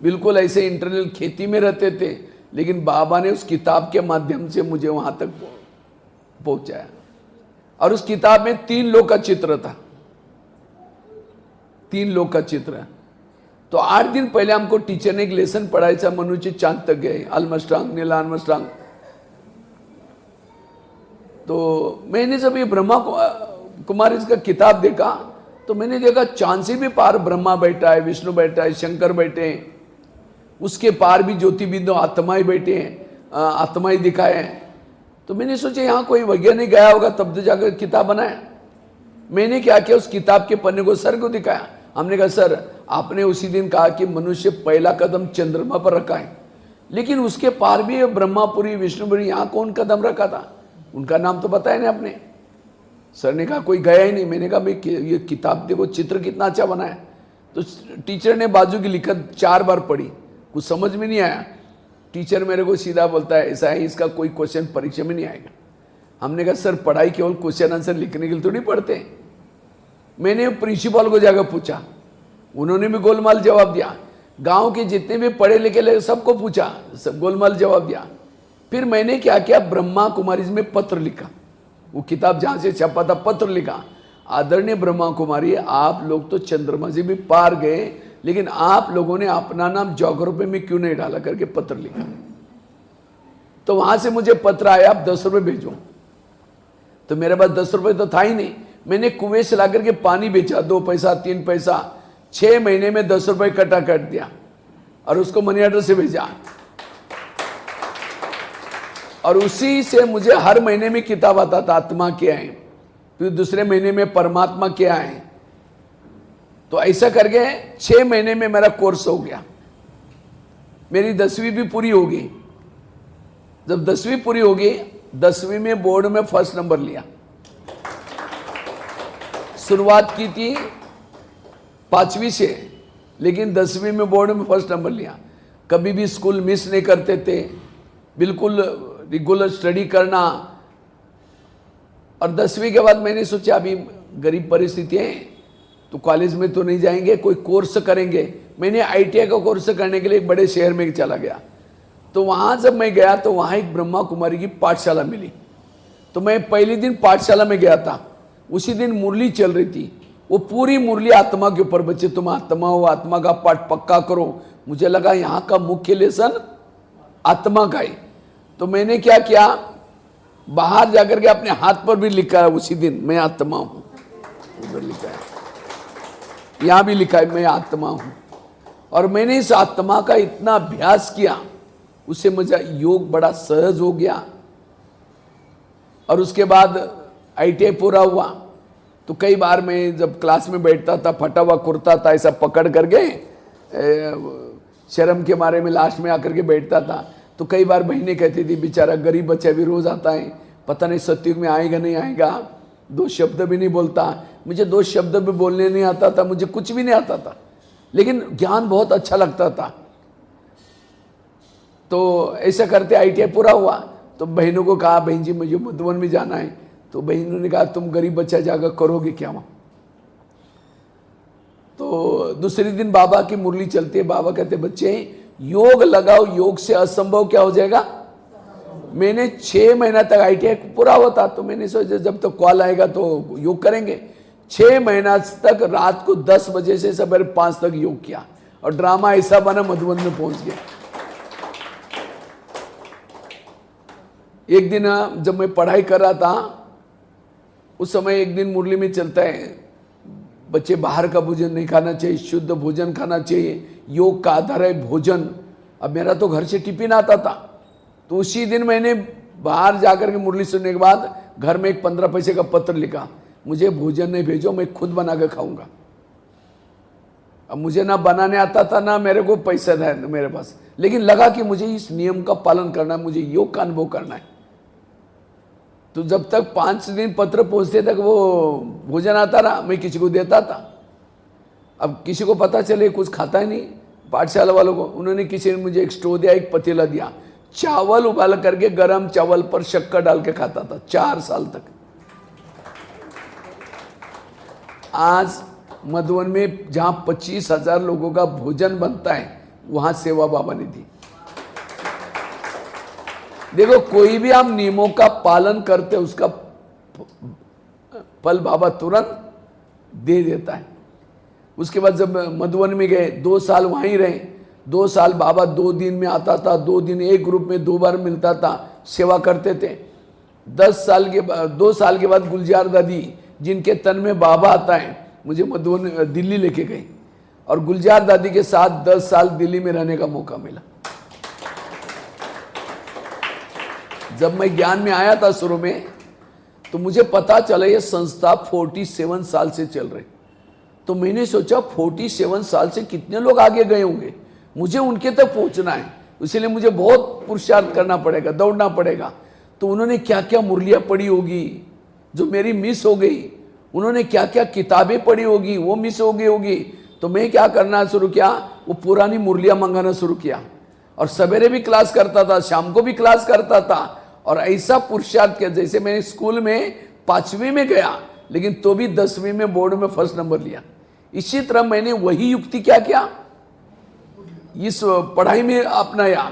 बिल्कुल ऐसे इंटरनल खेती में रहते थे। लेकिन बाबा ने उस किताब के माध्यम से मुझे वहां तक पहुंचाया। और उस किताब में 3 लोग का चित्र था, 3 लोग का चित्र। तो 8 दिन पहले हमको टीचर ने एक लेसन पढ़ाया था, मनुष्य चांद तक गए, आर्मस्ट्रांग, नील आर्मस्ट्रांग। तो मैंने जब ये ब्रह्मा कुमारी का किताब देखा तो मैंने देखा चांद से भी पार ब्रह्मा बैठा है, विष्णु बैठा है, शंकर बैठे हैं, उसके पार भी ज्योति बिंदु आत्माएं बैठे हैं, आत्माएं दिखाए हैं। तो मैंने सोचा यहाँ कोई वैज्ञानिक गया होगा तब तो जाकर किताब बनाया। मैंने क्या किया, उस किताब के पन्ने को सर को दिखाया। हमने कहा सर आपने उसी दिन कहा कि मनुष्य पहला कदम चंद्रमा पर रखा है, लेकिन उसके पार भी ब्रह्मापुरी, विष्णुपुरी, यहाँ कौन कदम रखा था, उनका नाम तो बताया नहीं आपने। सर ने कहा कोई गया ही नहीं। मैंने कहा भाई ये किताब देखो, चित्र कितना अच्छा बना है। तो टीचर ने बाजू की लिखत 4 बार पढ़ी, कुछ समझ में नहीं आया। टीचर मेरे को सीधा बोलता है ऐसा है, इसका कोई क्वेश्चन परीक्षा में नहीं आएगा। हमने कहा सर पढ़ाई केवल क्वेश्चन आंसर लिखने के लिए थोड़ी पढ़ते हैं। मैंने प्रिंसिपल को जाकर पूछा, उन्होंने भी गोलमाल जवाब दिया। गांव के जितने भी पढ़े लिखे लोग सबको पूछा, सब गोलमाल जवाब दिया। फिर मैंने क्या किया, ब्रह्मा कुमारी में पत्र लिखा, वो किताब जहां से छपा था, पत्र लिखा, आदरणीय ब्रह्मा कुमारी आप लोग तो चंद्रमा से भी पार गए, लेकिन आप लोगों ने अपना नाम ज्योग्राफी में क्यों नहीं डाला करके पत्र लिखा। तो वहां से मुझे पत्र आया, आप 10 रुपये भेजो। तो मेरे पास 10 रुपये तो था ही नहीं। मैंने कुएं से ला करके पानी बेचा, 2 पैसा 3 पैसा, 6 महीने में 10 रुपये कटा कट दिया और उसको मनी ऑर्डर से भेजा। और उसी से मुझे हर महीने में किताब आता था, आत्मा क्या है, फिर दूसरे महीने में परमात्मा क्या है। तो ऐसा करके 6 महीने में मेरा कोर्स हो गया। मेरी 10वीं भी पूरी होगी। जब 10वीं पूरी होगी, 10वीं में बोर्ड में फर्स्ट नंबर लिया। शुरुआत की थी 5वीं से, लेकिन 10वीं में बोर्ड में फर्स्ट नंबर लिया। कभी भी स्कूल मिस नहीं करते थे, बिल्कुल रेगुलर स्टडी करना। और 10वीं के बाद मैंने सोचा अभी गरीब परिस्थिति है तो कॉलेज में तो नहीं जाएंगे, कोई कोर्स करेंगे। मैंने ITI का कोर्स करने के लिए एक बड़े शहर में चला गया। तो वहाँ जब मैं गया तो वहाँ एक ब्रह्मा कुमारी की पाठशाला मिली। तो मैं पहले दिन पाठशाला में गया था, उसी दिन मुरली चल रही थी। वो पूरी मुरली आत्मा के ऊपर, बच्चे तुम आत्मा हो, आत्मा का पाठ पक्का करो। मुझे लगा यहाँ का मुख्य लेसन आत्मा का ही। तो मैंने क्या किया, बाहर जाकर के अपने हाथ पर भी लिखा है उसी दिन, मैं आत्मा हूं। उधर लिखा है, यहां भी लिखा है मैं आत्मा हूं। और मैंने इस आत्मा का इतना अभ्यास किया, उससे मुझे योग बड़ा सहज हो गया। और उसके बाद ITI पूरा हुआ तो कई बार मैं जब क्लास में बैठता था, फटा हुआ कुर्ता था ऐसा पकड़ करके, शर्म के मारे में लास्ट में आकर के बैठता था। तो कई बार बहनें कहती थी बेचारा गरीब बच्चा भी रोज आता है, पता नहीं सत्युग में आएगा नहीं आएगा, 2 शब्द भी नहीं बोलता। मुझे 2 शब्द भी बोलने नहीं आता था, मुझे कुछ भी नहीं आता था, लेकिन ज्ञान बहुत अच्छा लगता था। तो ऐसा करते ITI पूरा हुआ। तो बहनों को कहा बहन जी मुझे मधुबन में जाना है। तो बहनों ने कहा तुम गरीब बच्चा जाकर करोगे क्या वहाँ। तो दूसरे दिन बाबा की मुरली चलती है, बाबा कहते बच्चे योग लगाओ, योग से असंभव क्या हो जाएगा। मैंने 6 महीना तक ITI पूरा हुआ था, तो मैंने सोचा जब तक कॉल आएगा तो योग करेंगे। 6 महीना तक रात को 10 बजे से सवेरे 5 तक योग किया, और ड्रामा ऐसा बना मधुबन में पहुंच गया। एक दिन जब मैं पढ़ाई कर रहा था, उस समय एक दिन मुरली में चलता है बच्चे बाहर का भोजन नहीं खाना चाहिए, शुद्ध भोजन खाना चाहिए, योग का आधार है भोजन। अब मेरा तो घर से टिफिन आता था, तो उसी दिन मैंने बाहर जाकर के मुरली सुनने के बाद घर में एक 15 पैसे का पत्र लिखा, मुझे भोजन नहीं भेजो, मैं खुद बना कर खाऊंगा। अब मुझे ना बनाने आता था ना मेरे को पैसा था मेरे पास, लेकिन लगा कि मुझे इस नियम का पालन करना है, मुझे योग का अनुभव करना है। तो जब तक 5 दिन पत्र पहुंचते तक वो भोजन आता रहा, मैं किसी को देता था। अब किसी को पता चले कुछ खाता ही नहीं, पाठशाला वालों को, उन्होंने किसी ने मुझे एक स्टोव दिया, एक पतीला दिया, चावल उबाल करके गरम चावल पर शक्कर डाल के खाता था 4 साल तक। आज मधुबन में जहां 25,000 लोगों का भोजन बनता है, वहां सेवा बाबा ने दी। देखो कोई भी आप नियमों का पालन करते उसका फल बाबा तुरंत दे देता है। उसके बाद जब मधुबन में गए 2 साल वहीं रहे। 2 साल बाबा 2 दिन में आता था, 2 दिन एक ग्रुप में 2 बार मिलता था, सेवा करते थे। 2 साल के बाद गुलजार दादी जिनके तन में बाबा आता है, मुझे मधुबन दिल्ली लेके गई, और गुलजार दादी के साथ 10 साल दिल्ली में रहने का मौका मिला। जब मैं ज्ञान में आया था शुरू में, तो मुझे पता चला ये संस्था 47 साल से चल रही। तो मैंने सोचा 47 साल से कितने लोग आगे गए होंगे, मुझे उनके तक पहुंचना है, इसलिए मुझे बहुत पुरुषार्थ करना पड़ेगा, दौड़ना पड़ेगा। तो उन्होंने क्या क्या मुरलियाँ पढ़ी होगी जो मेरी मिस हो गई, उन्होंने क्या क्या किताबें पढ़ी होगी वो मिस हो गई होगी। तो मैं क्या करना शुरू किया, वो पुरानी मुरलियाँ मंगाना शुरू किया, और सवेरे भी क्लास करता था, शाम को भी क्लास करता था। और ऐसा पुरुषार्थ किया जैसे मैंने स्कूल में 5वीं में गया, लेकिन तो भी 10वीं में बोर्ड में फर्स्ट नंबर लिया। इसी तरह मैंने वही युक्ति क्या किया, इस पढ़ाई में अपनाया।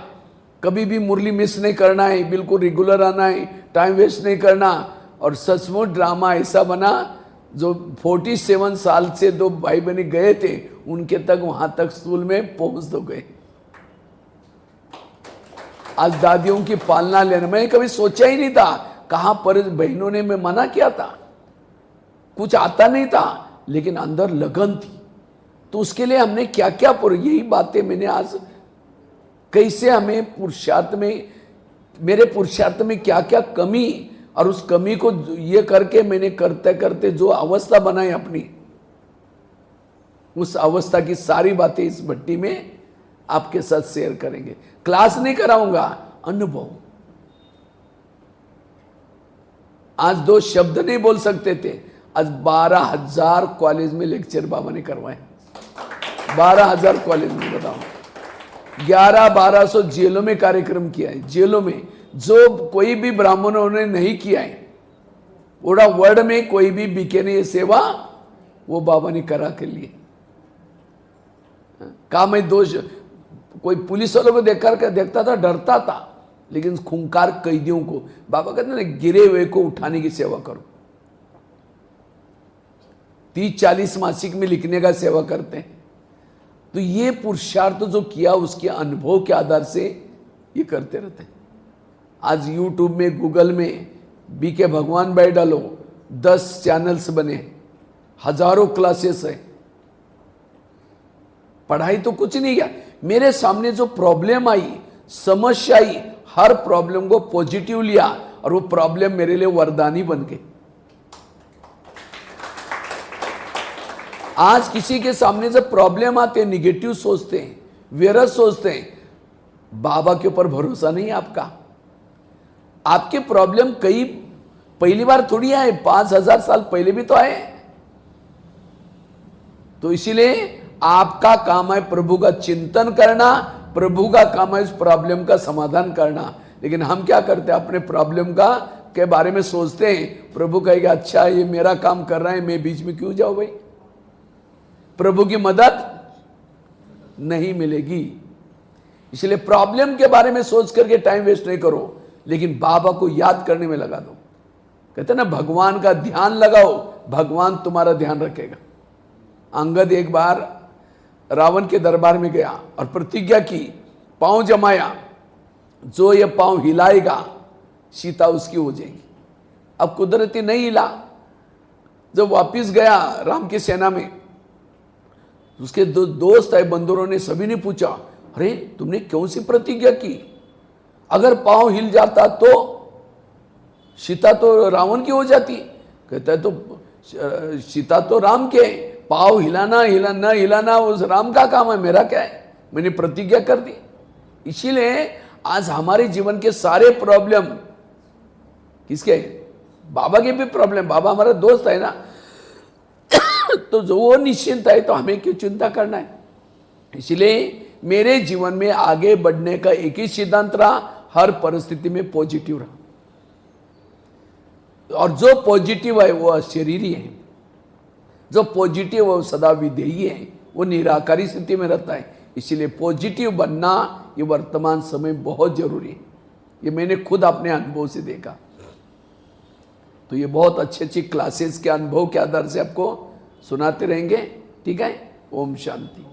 कभी भी मुरली मिस नहीं करना है, बिल्कुल रेगुलर आना है, टाइम वेस्ट नहीं करना। और सचमुच ड्रामा ऐसा बना, जो 47 साल से 2 भाई बहन गए थे, उनके तक वहां तक स्कूल में पहुंच तो गए। आज दादियों की पालना लेना, मैं कभी सोचा ही नहीं था, कहां पर बहनों ने मैं मना किया था, कुछ आता नहीं था, लेकिन अंदर लगन थी। तो उसके लिए हमने क्या क्या यही बातें मैंने आज, कैसे हमें पुरुषार्थ में, मेरे पुरुषार्थ में क्या क्या कमी, और उस कमी को ये करके मैंने करते करते जो अवस्था बनाई अपनी, उस अवस्था की सारी बातें इस भट्टी में आपके साथ शेयर करेंगे। क्लास नहीं कराऊंगा, अनुभव। आज 2 शब्द नहीं बोल सकते थे, आज 12,000 कॉलेज में लेक्चर बाबा ने करवाए। 12,000 कॉलेज में, बताओ, 11-1200 जेलों में कार्यक्रम किया है, जेलों में, जो कोई भी ब्राह्मणों ने नहीं किया है। पूरा वर्ल्ड में कोई भी बिके नहीं ये सेवा, वो बाबा ने करा के लिए। कहा मैं दोष, कोई पुलिस वालों को देखता था, डरता था, लेकिन खूंखार कैदियों को बाबा कहते ना, गिरे हुए को उठाने की सेवा करो। 30-40 मासिक में लिखने का सेवा करते हैं। तो ये पुरुषार्थ जो किया उसके अनुभव के आधार से ये करते रहते हैं। आज यूट्यूब में, गूगल में बीके भगवान भाई डालो, 10 चैनल्स बने, हजारों क्लासेस है। पढ़ाई तो कुछ नहीं किया। मेरे सामने जो प्रॉब्लम आई, समस्या आई, हर प्रॉब्लम को पॉजिटिव लिया और वो प्रॉब्लम मेरे लिए वरदानी बन गई। आज किसी के सामने जब प्रॉब्लम आते हैं, निगेटिव सोचते हैं, विरस सोचते हैं, बाबा के ऊपर भरोसा नहीं आपका। आपके प्रॉब्लम कई पहली बार थोड़ी आए, 5000 साल पहले भी तो आए। तो इसीलिए आपका काम है प्रभु का चिंतन करना, प्रभु का काम है इस प्रॉब्लम का समाधान करना। लेकिन हम क्या करते हैं, अपने प्रॉब्लम का के बारे में सोचते हैं। प्रभु कहेगा अच्छा ये मेरा काम कर रहा है, मैं बीच में क्यों जाऊं भाई। प्रभु की मदद नहीं मिलेगी। इसलिए प्रॉब्लम के बारे में सोच करके टाइम वेस्ट नहीं करो, लेकिन बाबा को याद करने में लगा दो। कहते ना, भगवान का ध्यान लगाओ, भगवान तुम्हारा ध्यान रखेगा। अंगद एक बार रावण के दरबार में गया और प्रतिज्ञा की, पांव जमाया, जो ये पांव हिलाएगा सीता उसकी हो जाएगी। अब कुदरती नहीं हिला। जब वापिस गया राम की सेना में, उसके दोस्त है, बंदरों ने, सभी ने पूछा, अरे तुमने क्यों सी प्रतिज्ञा की? अगर पांव हिल जाता तो सीता तो रावण की हो जाती। कहता है तो सीता तो राम के, पांव हिलाना न हिलाना उस राम का काम है, मेरा क्या है? मैंने प्रतिज्ञा कर दी। इसीलिए आज हमारे जीवन के सारे प्रॉब्लम किसके? बाबा के भी प्रॉब्लम, बाबा हमारा दोस्त है ना। तो जो वो निश्चिंत है तो हमें क्यों चिंता करना है। इसलिए मेरे जीवन में आगे बढ़ने का एक ही सिद्धांत रहा, हर परिस्थिति में पॉजिटिव रहा। और जो पॉजिटिव है वो अशरीरी है, जो पॉजिटिव है वो सदा विधेयी है, वो निराकारी स्थिति में रहता है। इसलिए पॉजिटिव बनना ये वर्तमान समय बहुत जरूरी है। ये मैंने खुद अपने अनुभव से देखा। तो ये बहुत अच्छी अच्छी क्लासेस के अनुभव के आधार से आपको सुनाते रहेंगे। ठीक है, ओम शांति।